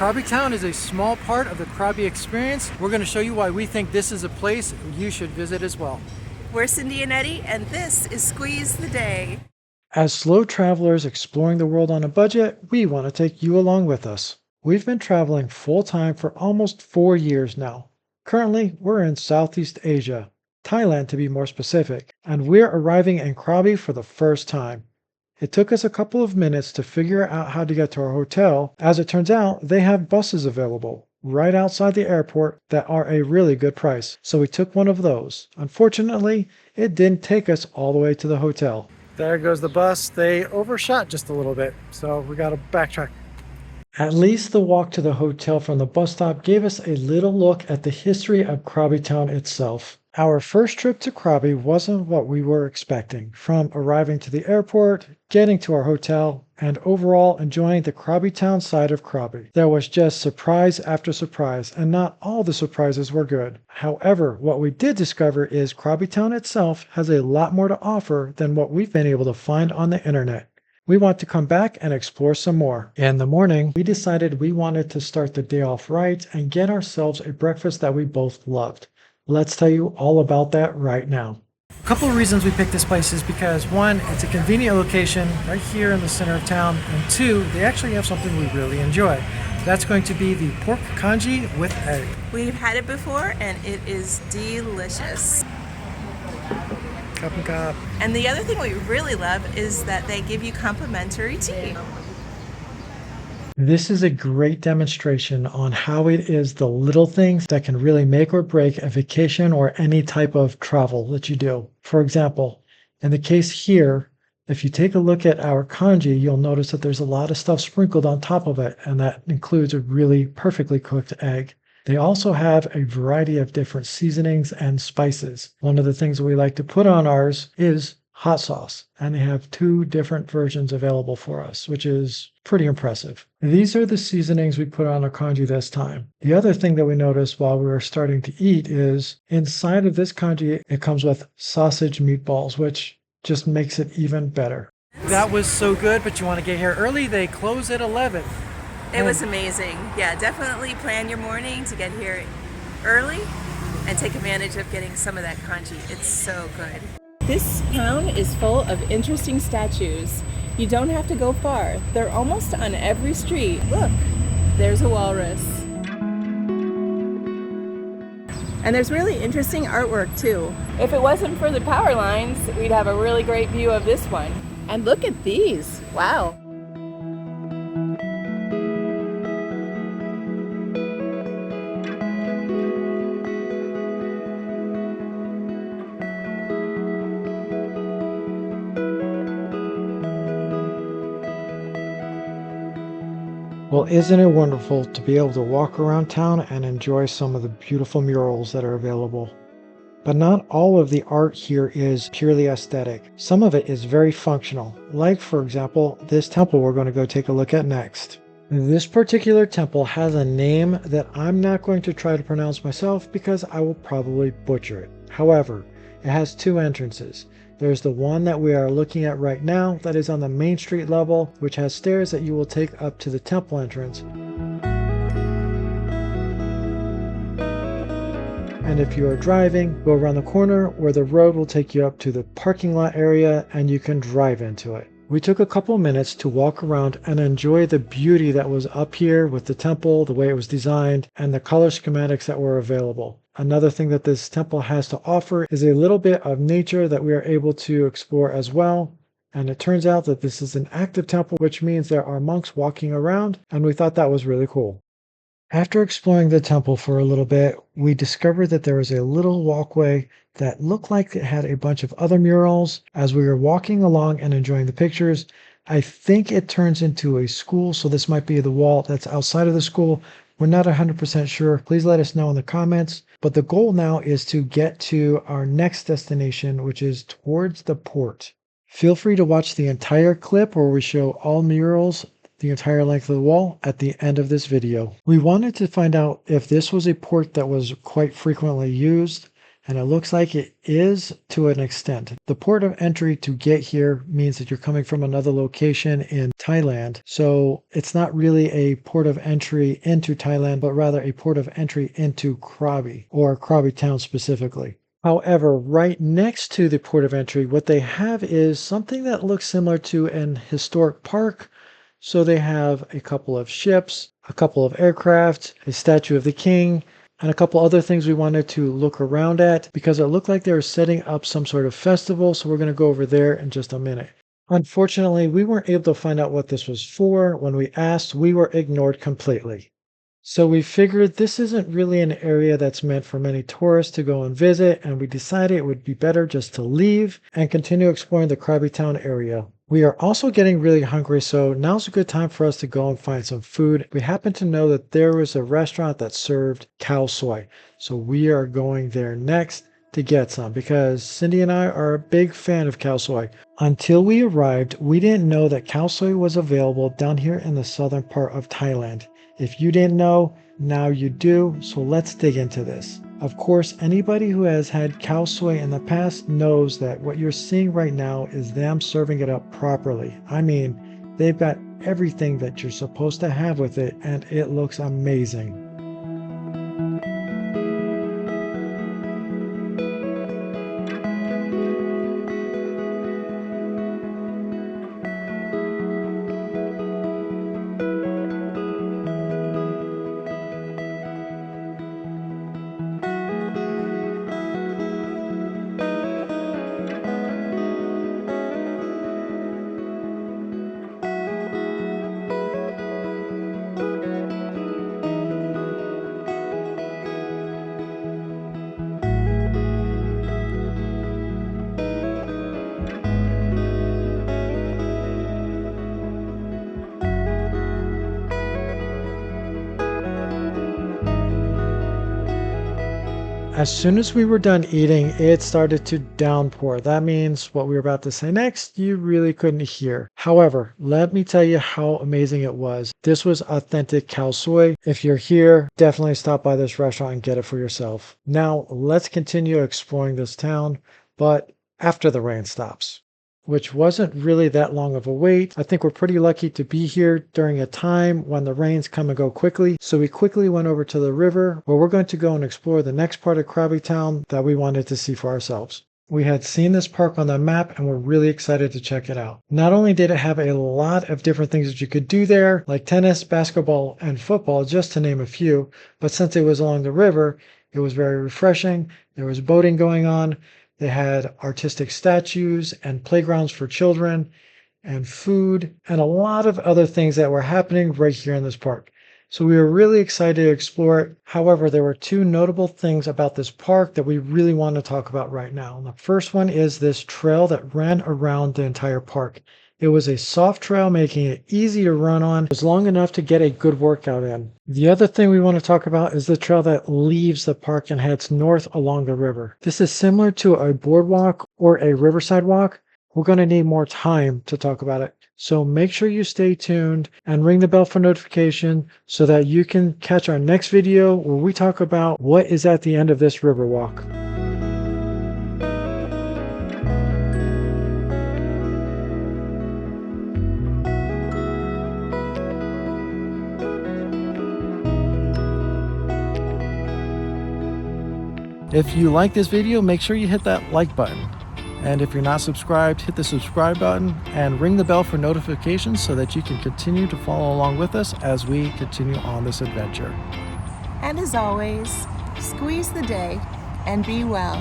Krabi Town is a small part of the Krabi experience. We're going to show you why we think this is a place you should visit as well. We're Cindy and Eddie, and this is Squeeze the Day. As slow travelers exploring the world on a budget, we want to take you along with us. We've been traveling full-time for almost 4 years now. Currently, we're in Southeast Asia, Thailand to be more specific, and we're arriving in Krabi for the first time. It took us a couple of minutes to figure out how to get to our hotel. As it turns out, they have buses available right outside the airport that are a really good price, so we took one of those. Unfortunately, it didn't take us all the way to the hotel. There goes the bus. They overshot just a little bit, so we got to backtrack. At least the walk to the hotel from the bus stop gave us a little look at the history of Krabi Town itself. Our first trip to Krabi wasn't what we were expecting, from arriving to the airport, getting to our hotel, and overall enjoying the Krabi Town side of Krabi. There was just surprise after surprise, and not all the surprises were good. However, what we did discover is Krabi Town itself has a lot more to offer than what we've been able to find on the internet. We want to come back and explore some more. In the morning, we decided we wanted to start the day off right and get ourselves a breakfast that we both loved. Let's tell you all about that right now. A couple of reasons we picked this place is because, one, it's a convenient location right here in the center of town, and two, they actually have something we really enjoy. That's going to be the pork congee with egg. We've had it before, and it is delicious. Cup and cup. And the other thing we really love is that they give you complimentary tea. This is a great demonstration on how it is the little things that can really make or break a vacation or any type of travel that you do. For example, in the case here, if you take a look at our congee, you'll notice that there's a lot of stuff sprinkled on top of it, and that includes a really perfectly cooked egg. They also have a variety of different seasonings and spices. One of the things we like to put on ours is hot sauce, and they have 2 different versions available for us, which is pretty impressive. These are the seasonings we put on our congee this time. The other thing that we noticed while we were starting to eat is inside of this congee, it comes with sausage meatballs, which just makes it even better. That was so good, but you want to get here early. They close at 11. It was amazing. Yeah, definitely plan your morning to get here early and take advantage of getting some of that congee. It's so good. This town is full of interesting statues. You don't have to go far. They're almost on every street. Look, there's a walrus. And there's really interesting artwork too. If it wasn't for the power lines, we'd have a really great view of this one. And look at these. Wow. Well, isn't it wonderful to be able to walk around town and enjoy some of the beautiful murals that are available? But not all of the art here is purely aesthetic. Some of it is very functional, like, for example, this temple we're going to go take a look at next. This particular temple has a name that I'm not going to try to pronounce myself because I will probably butcher it. However, it has 2 entrances. There's the one that we are looking at right now that is on the main street level, which has stairs that you will take up to the temple entrance. And if you are driving, go around the corner where the road will take you up to the parking lot area and you can drive into it. We took a couple minutes to walk around and enjoy the beauty that was up here with the temple, the way it was designed, and the color schematics that were available. Another thing that this temple has to offer is a little bit of nature that we are able to explore as well. And it turns out that this is an active temple, which means there are monks walking around, and we thought that was really cool. After exploring the temple for a little bit, we discovered that there was a little walkway that looked like it had a bunch of other murals. As we were walking along and enjoying the pictures, I think it turns into a school, so this might be the wall that's outside of the school. We're not 100% sure. Please let us know in the comments. But the goal now is to get to our next destination, which is towards the port. Feel free to watch the entire clip where we show all murals, the entire length of the wall, at the end of this video. We wanted to find out if this was a port that was quite frequently used. And it looks like it is to an extent. The port of entry to get here means that you're coming from another location in Thailand. So it's not really a port of entry into Thailand, but rather a port of entry into Krabi, or Krabi Town specifically. However, right next to the port of entry, what they have is something that looks similar to an historic park. So they have a couple of ships, a couple of aircraft, a statue of the king, and a couple other things we wanted to look around at because it looked like they were setting up some sort of festival. So we're going to go over there in just a minute. Unfortunately, we weren't able to find out what this was for. When we asked, we were ignored completely. So we figured this isn't really an area that's meant for many tourists to go and visit, and we decided it would be better just to leave and continue exploring the Krabi Town area. We are also getting really hungry, so now's a good time for us to go and find some food. We happen to know that there was a restaurant that served khao soi, so we are going there next to get some because Cindy and I are a big fan of khao soi. Until we arrived, we didn't know that khao soi was available down here in the southern part of Thailand. If you didn't know, now you do, so let's dig into this. Of course, anybody who has had khao soi in the past knows that what you're seeing right now is them serving it up properly. I mean, they've got everything that you're supposed to have with it, and it looks amazing. As soon as we were done eating, it started to downpour. That means what we were about to say next, you really couldn't hear. However, let me tell you how amazing it was. This was authentic khao soi. If you're here, definitely stop by this restaurant and get it for yourself. Now, let's continue exploring this town, but after the rain stops, which wasn't really that long of a wait. I think we're pretty lucky to be here during a time when the rains come and go quickly. So we quickly went over to the river where we're going to go and explore the next part of Krabi Town that we wanted to see for ourselves. We had seen this park on the map and we're really excited to check it out. Not only did it have a lot of different things that you could do there, like tennis, basketball, and football, just to name a few, but since it was along the river, it was very refreshing. There was boating going on. They had artistic statues and playgrounds for children and food and a lot of other things that were happening right here in this park. So we were really excited to explore it. However, there were two notable things about this park that we really want to talk about right now. And the first one is this trail that ran around the entire park. It was a soft trail, making it easy to run on. It was long enough to get a good workout in. The other thing we want to talk about is the trail that leaves the park and heads north along the river. This is similar to a boardwalk or a riverside walk. We're going to need more time to talk about it. So make sure you stay tuned and ring the bell for notification so that you can catch our next video where we talk about what is at the end of this river walk. If you like this video, make sure you hit that like button. And if you're not subscribed, hit the subscribe button and ring the bell for notifications so that you can continue to follow along with us as we continue on this adventure. And as always, squeeze the day and be well.